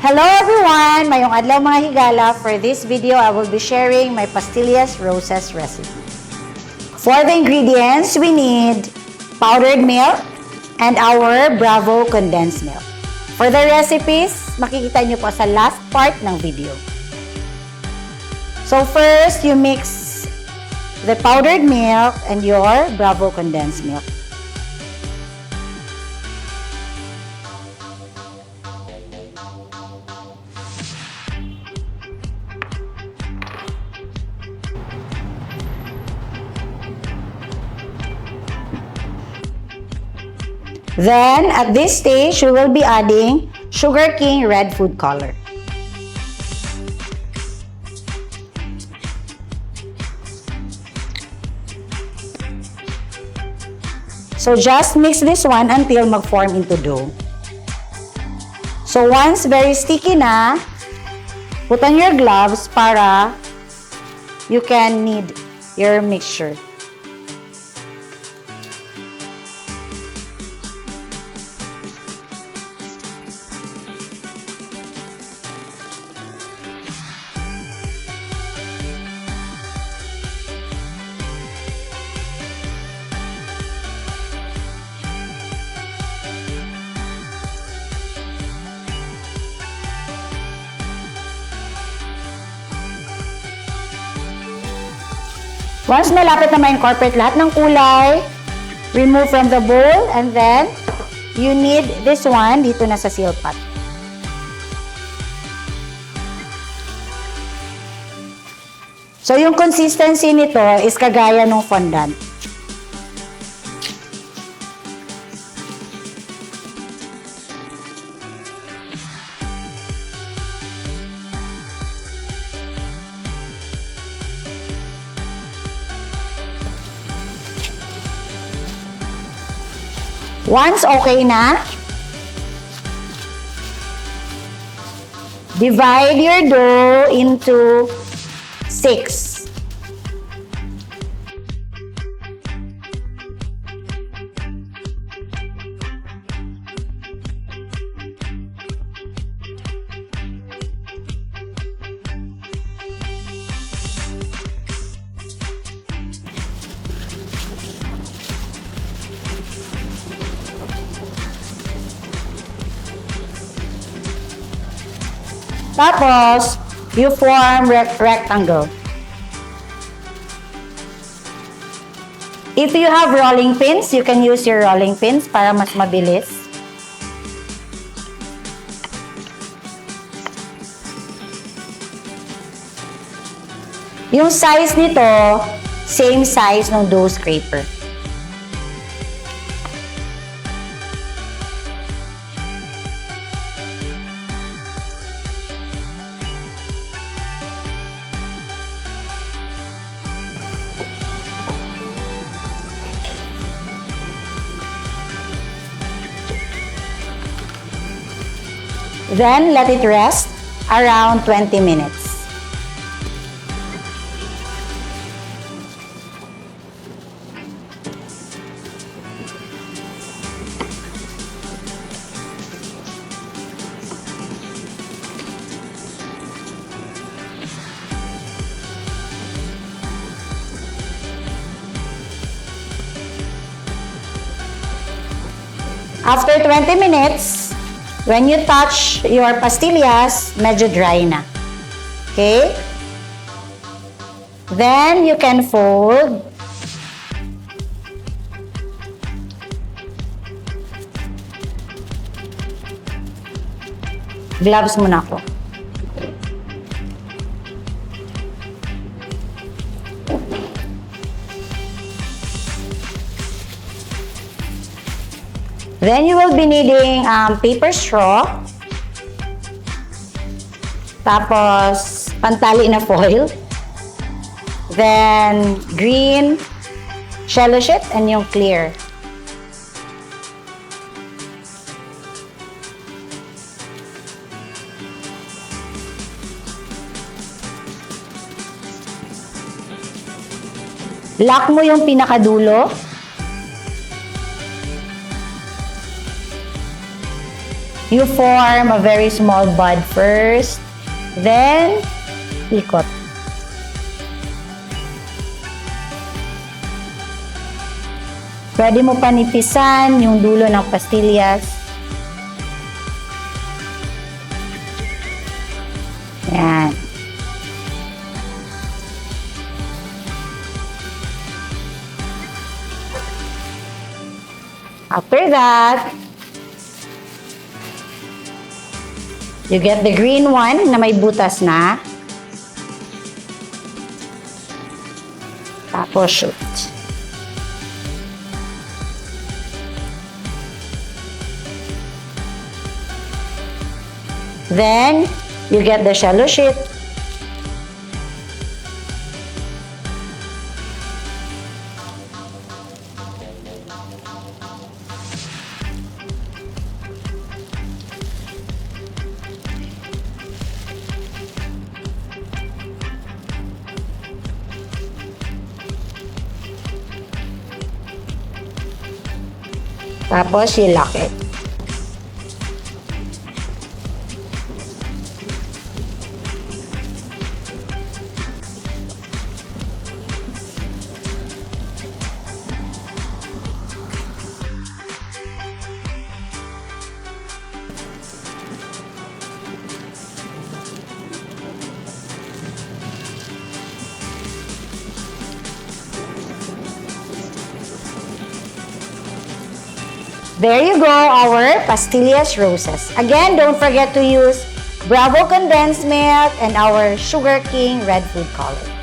Hello everyone! Mayong adlaw mga higala. For this video, I will be sharing my Pastillas Roses recipe. For the ingredients, we need powdered milk and our Bravo condensed milk. For the recipes, makikita nyo po sa last part ng video. So first, you mix the powdered milk and your Bravo condensed milk. Then, at this stage, we will be adding Sugar King red food color. So, just mix this one until mag-form into dough. So, once very sticky na, put on your gloves para you can knead your mixture. Once malapit na ma-incorporate lahat ng kulay, remove from the bowl and then you knead this one dito na sa seal pot. So yung consistency nito is kagaya ng fondant. Once okay na, divide your dough into 6. Tapos, you form rectangle. If you have rolling pins, you can use your rolling pins para mas mabilis. Yung size nito, same size ng dough scraper. Then, let it rest around 20 minutes. After 20 minutes, when you touch your pastillas, medyo dry na. Okay? Then, you can fold. Gloves muna ako. Then you will be needing paper straw. Tapos, pantali na foil. Then, green cello sheet and yung clear. Lock mo yung pinakadulo. You form a very small bud first, then ikot. Pwede mo panipisan yung dulo ng pastillas. Yan. After that, you get the green one na may butas na. Tapos shoot. Then, you get the shallow sheet. Tapos, i-lock it. There you go, our Pastillas Roses. Again, don't forget to use Bravo condensed milk and our Sugar King red food color.